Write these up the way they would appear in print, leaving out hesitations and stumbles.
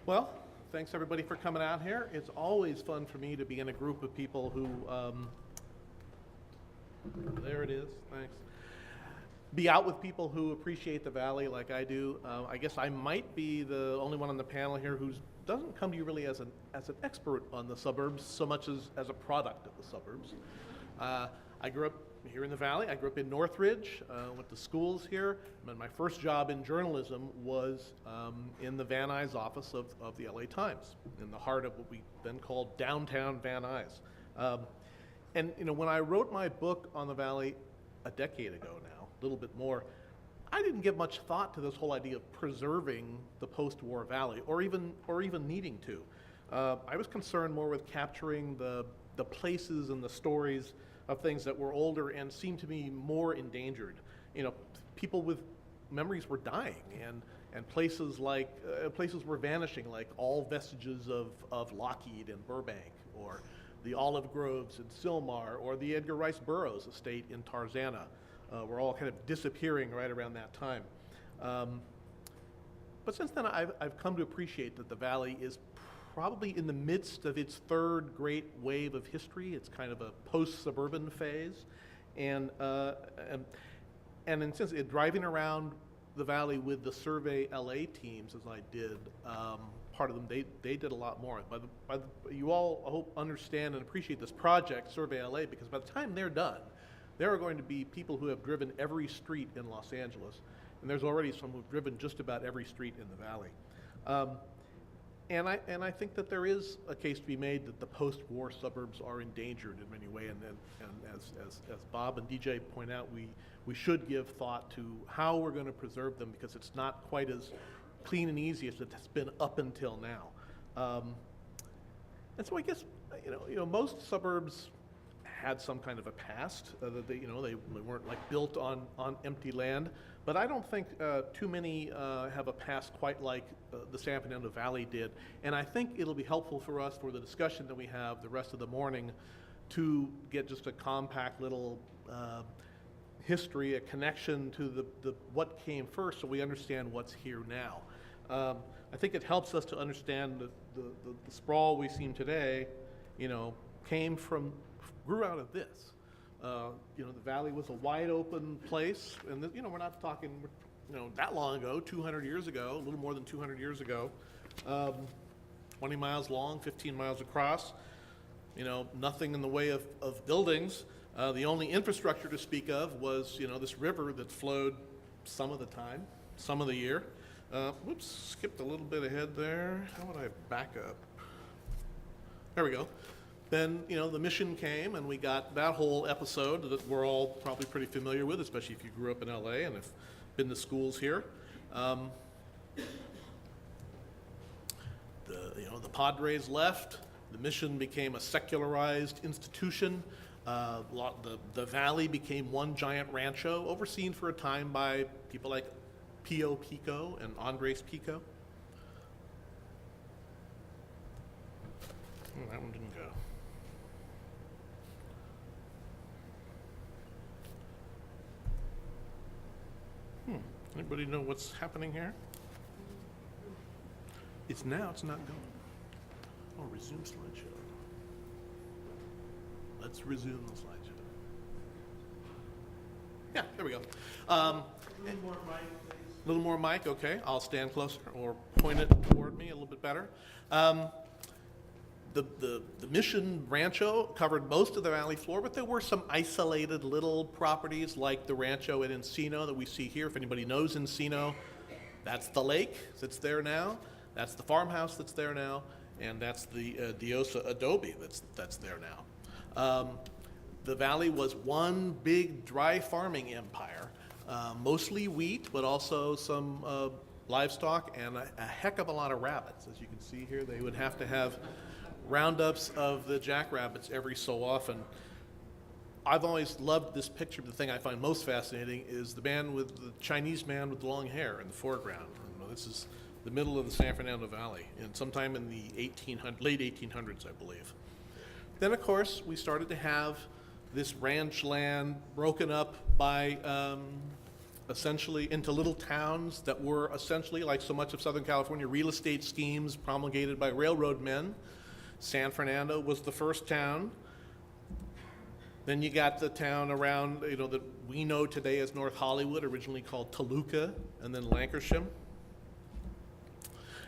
Well, thanks everybody for coming out here. It's always fun for me to be in a group of people who, there it is, thanks. Be out with people who appreciate the valley like I do. I guess I might be the only one on the panel here who doesn't come to you really as an expert on the suburbs so much as a product of the suburbs. I grew up here in the valley. I grew up in Northridge, went to schools here, and my first job in journalism was in the Van Nuys office of the LA Times, in the heart of what we then called downtown Van Nuys. And you know, when I wrote my book on the valley a decade ago now, a little bit more, I didn't give much thought to this whole idea of preserving the post-war valley, or even needing to. I was concerned more with capturing the places and the stories of things that were older and seemed to me more endangered. You know, people with memories were dying, and places like places were vanishing, like all vestiges of Lockheed and Burbank, or the olive groves in Sylmar, or the Edgar Rice Burroughs estate in Tarzana, were all kind of disappearing right around that time. But since then, I've come to appreciate that the valley is probably in the midst of its third great wave of history. It's kind of a post-suburban phase, and since driving around the valley with the Survey LA teams, as I did, part of them they did a lot more. You all, I hope, understand and appreciate this project, Survey LA, because by the time they're done, there are going to be people who have driven every street in Los Angeles, and there's already some who've driven just about every street in the valley. And I think that there is a case to be made that the post-war suburbs are endangered in many ways, and as Bob and DJ point out, we should give thought to how we're going to preserve them, because it's not quite as clean and easy as it has been up until now. And so I guess you know most suburbs had some kind of a past. That they weren't like built on empty land. But I don't think too many have a past quite like the San Fernando Valley did. And I think it'll be helpful for us for the discussion that we have the rest of the morning to get just a compact little history, a connection to the what came first, so we understand what's here now. I think it helps us to understand the sprawl we see today, grew out of this. The valley was a wide open place, and we're not talking, that long ago, 200 years ago, a little more than 200 years ago, 20 miles long, 15 miles across, nothing in the way of buildings. The only infrastructure to speak of was, this river that flowed some of the time, some of the year. Whoops, skipped a little bit ahead there. How would I back up? There we go. Then, the mission came, and we got that whole episode that we're all probably pretty familiar with, especially if you grew up in LA and have been to schools here. The Padres left. The mission became a secularized institution. The valley became one giant rancho, overseen for a time by people like Pio Pico and Andres Pico. That one didn't go. Anybody know what's happening here? It's not going. Oh, resume slideshow. Let's resume the slideshow. Yeah, there we go. A little more mic, okay. I'll stand closer or point it toward me a little bit better. The Mission Rancho covered most of the valley floor, but there were some isolated little properties like the rancho at Encino that we see here. If anybody knows Encino, that's the lake that's there now, that's the farmhouse that's there now, and that's the Diosa adobe that's there now. The valley was one big dry farming empire, mostly wheat, but also some livestock and a heck of a lot of rabbits. As you can see here, they would have to have roundups of the jackrabbits every so often. I've always loved this picture. The thing I find most fascinating is the Chinese man with the long hair in the foreground. This is the middle of the San Fernando Valley, and sometime in the late 1800s, I believe. Then, of course, we started to have this ranch land broken up by essentially into little towns that were essentially, like so much of Southern California, real estate schemes promulgated by railroad men. San Fernando was the first town. Then you got the town around, that we know today as North Hollywood, originally called Toluca, and then Lankershim.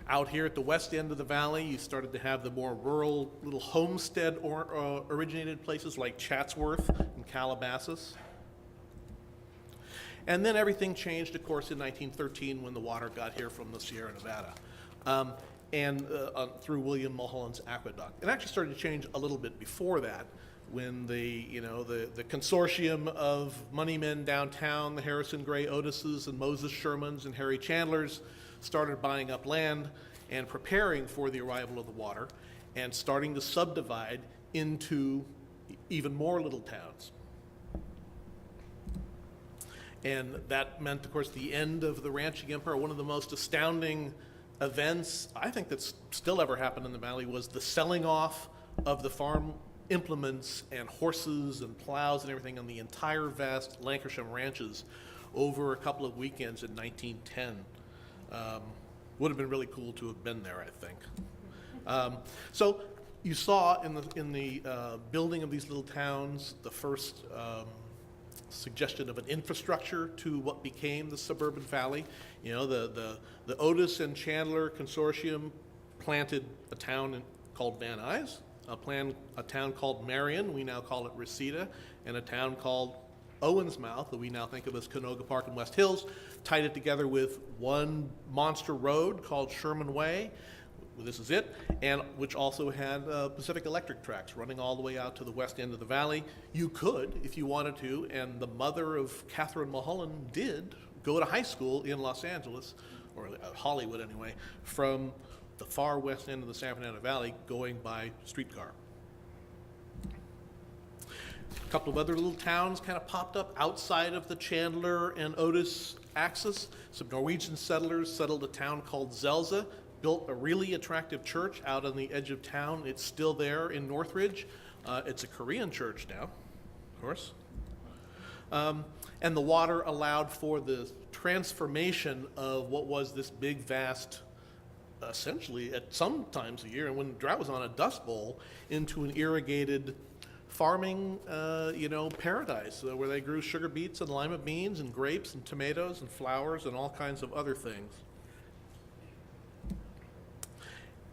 Out here at the west end of the valley, you started to have the more rural little homestead originated places like Chatsworth and Calabasas. And then everything changed, of course, in 1913 when the water got here from the Sierra Nevada, and through William Mulholland's aqueduct. It actually started to change a little bit before that, when the consortium of money men downtown, the Harrison Gray Otises and Moses Shermans and Harry Chandlers, started buying up land and preparing for the arrival of the water and starting to subdivide into even more little towns. And that meant, of course, the end of the ranching empire. One of the most astounding events, I think, that's still ever happened in the valley was the selling off of the farm implements and horses and plows and everything on the entire vast Lancashire ranches over a couple of weekends in 1910. Would have been really cool to have been there, I think. So you saw in the building of these little towns the first suggestion of an infrastructure to what became the suburban valley. The Otis and Chandler Consortium planted a town called Van Nuys, a town called Marion, we now call it Reseda, and a town called Owens Mouth, that we now think of as Canoga Park and West Hills, tied it together with one monster road called Sherman Way. This is it, and which also had Pacific Electric tracks running all the way out to the west end of the valley. You could, if you wanted to, and the mother of Catherine Mulholland did, go to high school in Los Angeles, or Hollywood anyway, from the far west end of the San Fernando Valley going by streetcar. A couple of other little towns kind of popped up outside of the Chandler and Otis axis. Some Norwegian settlers settled a town called Zelza, built a really attractive church out on the edge of town. It's still there in Northridge. It's a Korean church now, of course. And the water allowed for the transformation of what was this big, vast, essentially at some times a year, and when the drought was on, a dust bowl, into an irrigated farming, paradise, where they grew sugar beets and lima beans and grapes and tomatoes and flowers and all kinds of other things.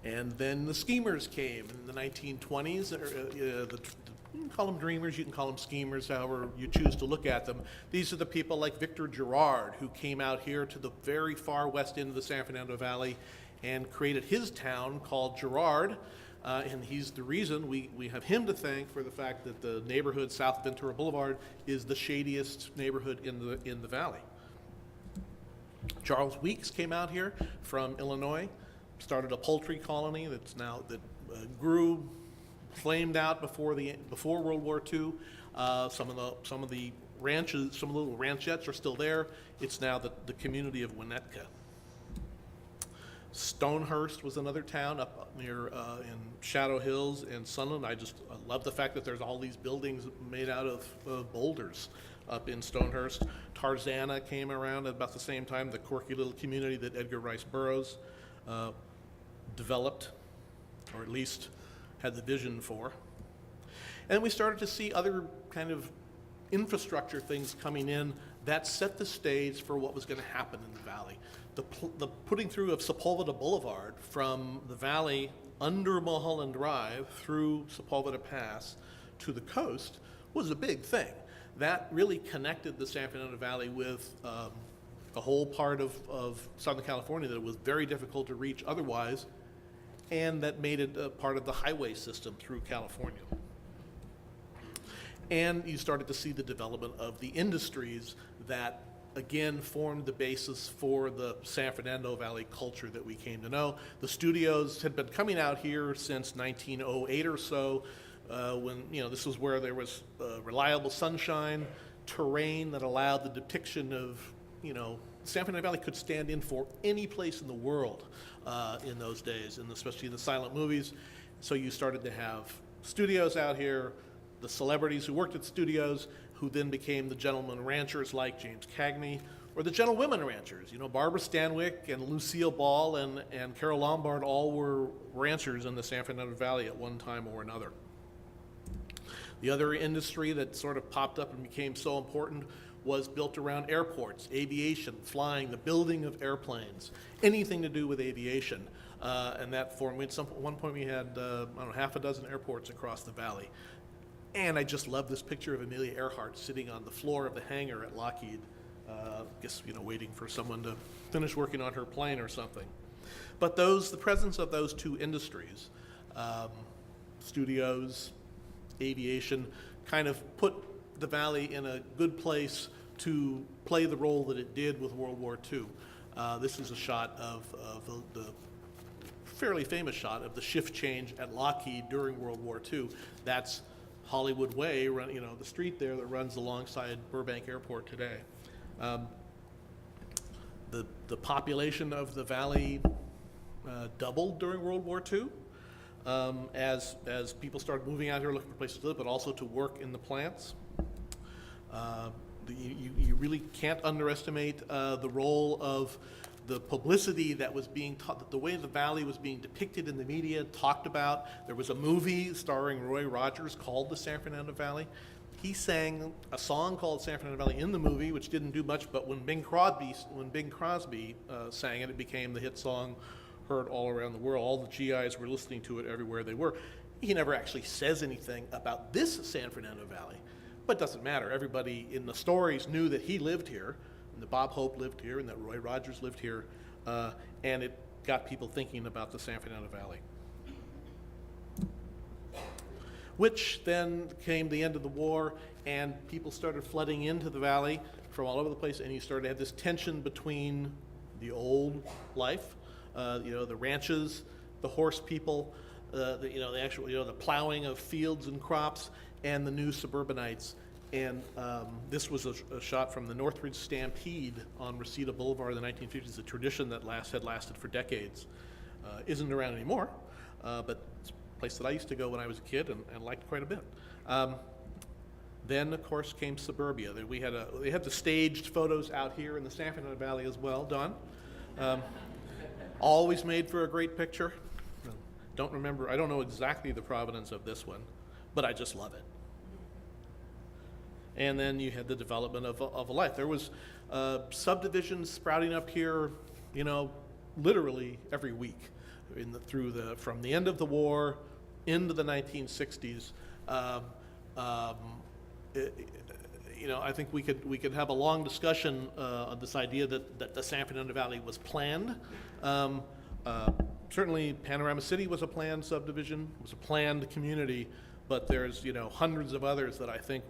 And then the schemers came in the 1920s. You can call them dreamers, you can call them schemers, however you choose to look at them. These are the people like Victor Girard, who came out here to the very far west end of the San Fernando Valley and created his town called Girard. And he's the reason we have him to thank for the fact that the neighborhood south of Ventura Boulevard is the shadiest neighborhood in the valley. Charles Weeks came out here from Illinois, started a poultry colony that grew, flamed out before World War II. Some of the ranches, some of the little ranchettes are still there. It's now the community of Winnetka. Stonehurst was another town up near in Shadow Hills and Sunland. I love the fact that there's all these buildings made out of boulders up in Stonehurst. Tarzana came around at about the same time, the quirky little community that Edgar Rice Burroughs developed, or at least had the vision for. And we started to see other kind of infrastructure things coming in that set the stage for what was going to happen in the valley. The putting through of Sepulveda Boulevard from the valley under Mulholland Drive through Sepulveda Pass to the coast was a big thing. That really connected the San Fernando Valley with a whole part of Southern California that was very difficult to reach otherwise, and that made it a part of the highway system through California. And you started to see the development of the industries that, again, formed the basis for the San Fernando Valley culture that we came to know. The studios had been coming out here since 1908 or so, when this was where there was reliable sunshine, terrain that allowed the depiction of, San Fernando Valley could stand in for any place in the world in those days, and especially in the silent movies. So you started to have studios out here, the celebrities who worked at studios, who then became the gentlemen ranchers like James Cagney, or the gentlewomen ranchers. Barbara Stanwyck and Lucille Ball and Carol Lombard all were ranchers in the San Fernando Valley at one time or another. The other industry that sort of popped up and became so important was built around airports, aviation, flying, the building of airplanes, anything to do with aviation. And that formed, at one point we had, half a dozen airports across the valley. And I just love this picture of Amelia Earhart sitting on the floor of the hangar at Lockheed, waiting for someone to finish working on her plane or something. But the presence of those two industries, studios, aviation, kind of put the valley in a good place to play the role that it did with World War II. This is a shot of the fairly famous shot of the shift change at Lockheed during World War II. That's Hollywood Way, the street there that runs alongside Burbank Airport today. The population of the valley doubled during World War II as people started moving out here looking for places to live, but also to work in the plants. You really can't underestimate the role of the publicity that was being taught, the way the valley was being depicted in the media, talked about. There was a movie starring Roy Rogers called The San Fernando Valley. He sang a song called San Fernando Valley in the movie, which didn't do much, but when Bing Crosby sang it, it became the hit song heard all around the world. All the GIs were listening to it everywhere they were. He never actually says anything about this San Fernando Valley, but it doesn't matter. Everybody in the stories knew that he lived here, and that Bob Hope lived here, and that Roy Rogers lived here, and it got people thinking about the San Fernando Valley. Which then came the end of the war, and people started flooding into the valley from all over the place, and you started to have this tension between the old life, the ranches, the horse people, the plowing of fields and crops, and the new suburbanites. And this was a shot from the Northridge Stampede on Reseda Boulevard in the 1950s, a tradition that had lasted for decades. Isn't around anymore, but it's a place that I used to go when I was a kid and liked quite a bit. Then, of course, came suburbia. They had the staged photos out here in the San Fernando Valley as well, Don. Always made for a great picture. I don't know exactly the provenance of this one, but I just love it. And then you had the development of a life. There was subdivisions sprouting up here, literally every week from the end of the war into the 1960s. I think we could have a long discussion on this idea that the San Fernando Valley was planned. Certainly, Panorama City was a planned subdivision, was a planned community. But there's hundreds of others that I think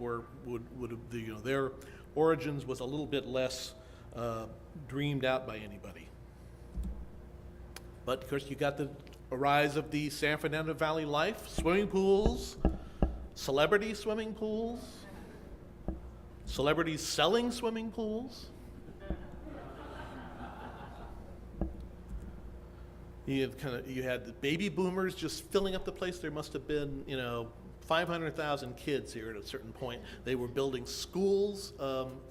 their origins was a little bit less dreamed out by anybody. But of course you got the rise of the San Fernando Valley life, swimming pools, celebrity swimming pools, celebrities selling swimming pools. You had the baby boomers just filling up the place. There must have been 500,000 kids here at a certain point. They were building schools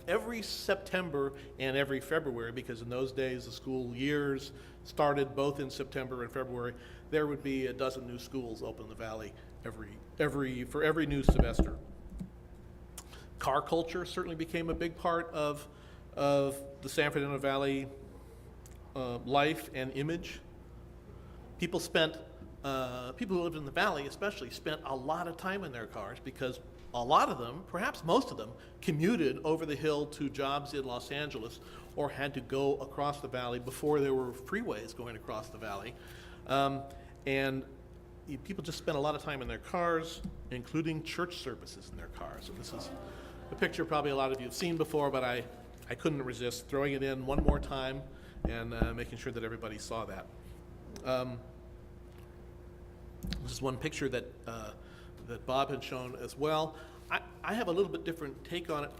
every September and every February, because in those days the school years started both in September and February. There would be a dozen new schools open in the valley for every new semester. Car culture certainly became a big part of the San Fernando Valley life and image. People who lived in the valley especially spent a lot of time in their cars, because a lot of them, perhaps most of them, commuted over the hill to jobs in Los Angeles or had to go across the valley before there were freeways going across the valley. People just spent a lot of time in their cars, including church services in their cars. And this is a picture probably a lot of you have seen before, but I couldn't resist throwing it in one more time and making sure that everybody saw that. This is one picture that Bob had shown as well. I have a little bit different take on it.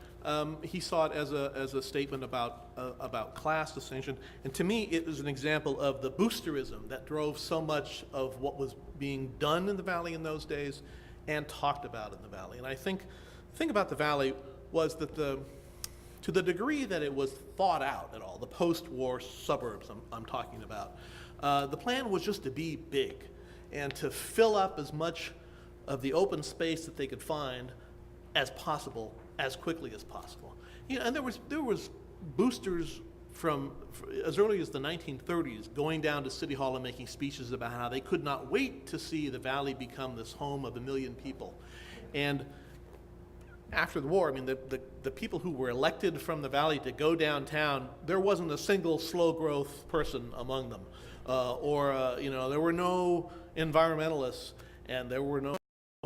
He saw it as a statement about class distinction, and to me it was an example of the boosterism that drove so much of what was being done in the valley in those days and talked about in the valley. And I think the thing about the valley was that to to the degree that it was thought out at all, the post-war suburbs I'm talking about, the plan was just to be big and to fill up as much of the open space that they could find as possible, as quickly as possible. And there was boosters from as early as the 1930s going down to City Hall and making speeches about how they could not wait to see the valley become this home of 1 million people. And after the war, I mean, the people who were elected from the valley to go downtown, there wasn't a single slow growth person among them. There were no environmentalists, and there were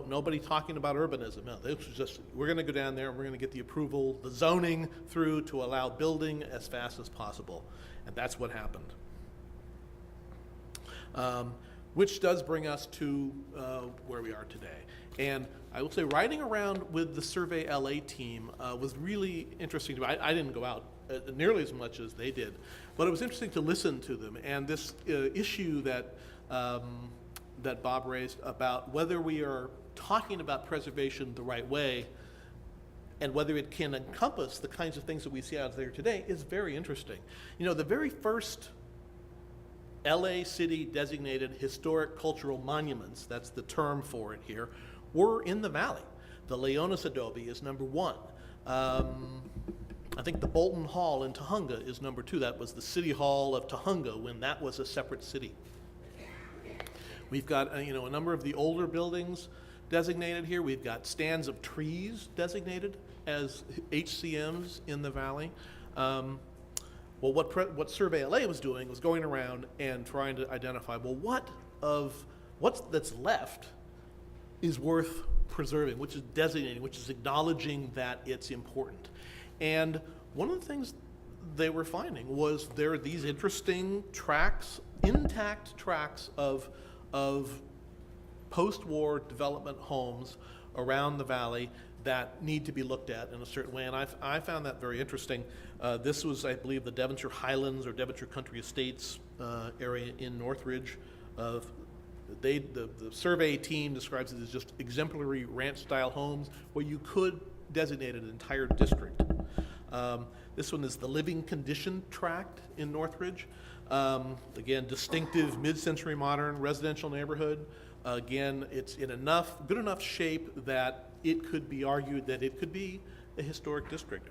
nobody talking about urbanism. No, this was just, we're going to go down there and we're going to get the approval, the zoning through to allow building as fast as possible. And that's what happened. Which does bring us to where we are today. And I will say riding around with the Survey LA team was really interesting to me. I didn't go out nearly as much as they did, but it was interesting to listen to them. And this issue that Bob raised about whether we are talking about preservation the right way and whether it can encompass the kinds of things that we see out there today is very interesting. The very first LA City designated historic cultural monuments, that's the term for it here, were in the valley. The Leonis Adobe is number 1. I think the Bolton Hall in Tujunga is number 2. That was the City Hall of Tujunga when that was a separate city. We've got a number of the older buildings designated here. We've got stands of trees designated as HCMs in the valley. Well, what Survey LA was doing was going around and trying to identify, well, what's that's left is worth preserving, which is designating, which is acknowledging that it's important. And one of the things they were finding was there are these interesting tracts, intact tracts of post-war development homes around the valley that need to be looked at in a certain way, and I found that very interesting. This was, I believe, the Devonshire Highlands or Devonshire Country Estates area in Northridge. The survey team describes it as just exemplary ranch-style homes where you could designate an entire district. This one is the Living Condition Tract in Northridge. Again, distinctive mid-century modern residential neighborhood. Again, it's in good enough shape that it could be argued that it could be a historic district.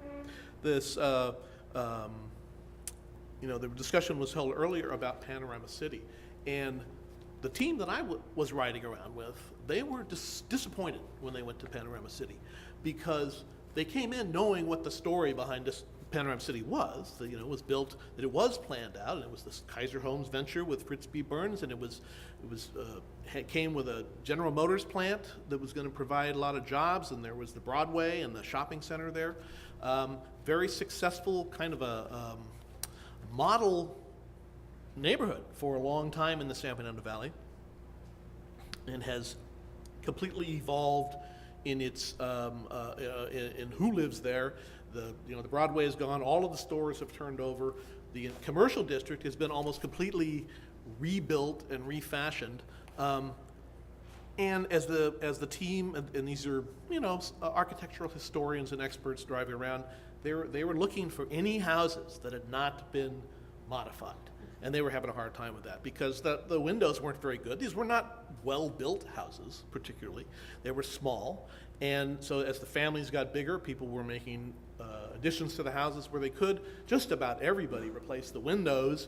This, the discussion was held earlier about Panorama City, and the team that I was riding around with, they were disappointed when they went to Panorama City because they came in knowing what the story behind this Panorama City was. That, it was built, that it was planned out, and it was this Kaiser Homes venture with Fritz B. Burns, and it came with a General Motors plant that was going to provide a lot of jobs, and there was the Broadway and the shopping center there. Very successful kind of a model neighborhood for a long time in the San Fernando Valley, and has completely evolved in its in who lives there. The Broadway is gone. All of the stores have turned over. The commercial district has been almost completely rebuilt and refashioned. And as the team, and these are architectural historians and experts driving around, they were looking for any houses that had not been modified, and they were having a hard time with that because the windows weren't very good. These were not well-built houses, particularly. They were small, and so as the families got bigger, people were making additions to the houses where they could. Just about everybody replaced the windows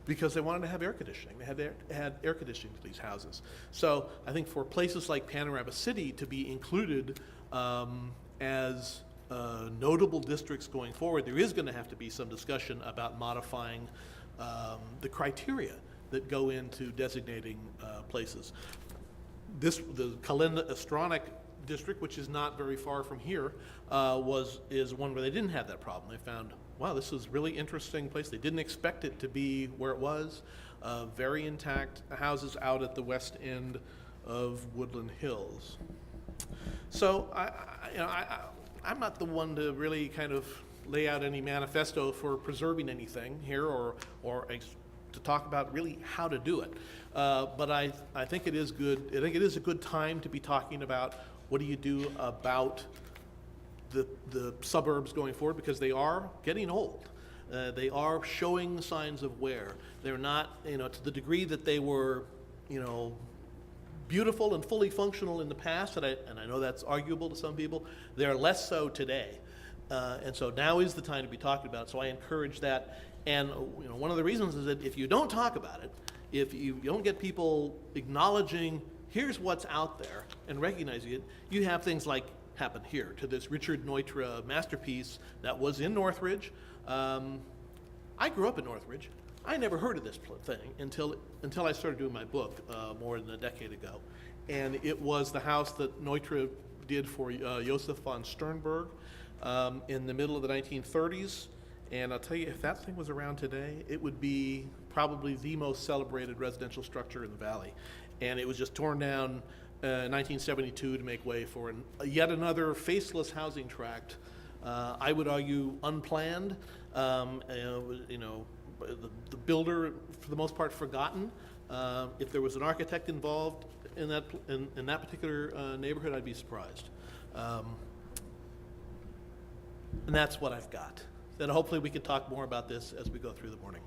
because they wanted to have air conditioning. They had air conditioning to these houses. So I think for places like Panorama City to be included as notable districts going forward, there is going to have to be some discussion about modifying the criteria that go into designating places. The Kalinda Astronic district, which is not very far from here, is one where they didn't have that problem. They found, wow, this is a really interesting place. They didn't expect it to be where it was. Very intact houses out at the west end of Woodland Hills. So I'm not the one to really kind of lay out any manifesto for preserving anything here or to talk about really how to do it. But I think it is good. I think it is a good time to be talking about what do you do about the suburbs going forward, because they are getting old. They are showing signs of wear. They're not, to the degree that they were, beautiful and fully functional in the past, and I know that's arguable to some people, they're less so today. And so now is the time to be talking about it, so I encourage that. And one of the reasons is that if you don't talk about it, if you don't get people acknowledging here's what's out there and recognizing it, you have things like happen here to this Richard Neutra masterpiece that was in Northridge. I grew up in Northridge. I never heard of this thing until I started doing my book more than a decade ago. And it was the house that Neutra did for Josef von Sternberg in the middle of the 1930s. And I'll tell you, if that thing was around today, it would be probably the most celebrated residential structure in the valley. And it was just torn down in 1972 to make way for yet another faceless housing tract. I would argue unplanned. The builder, for the most part, forgotten. If there was an architect involved in that particular neighborhood, I'd be surprised. And that's what I've got. Then hopefully we can talk more about this as we go through the morning.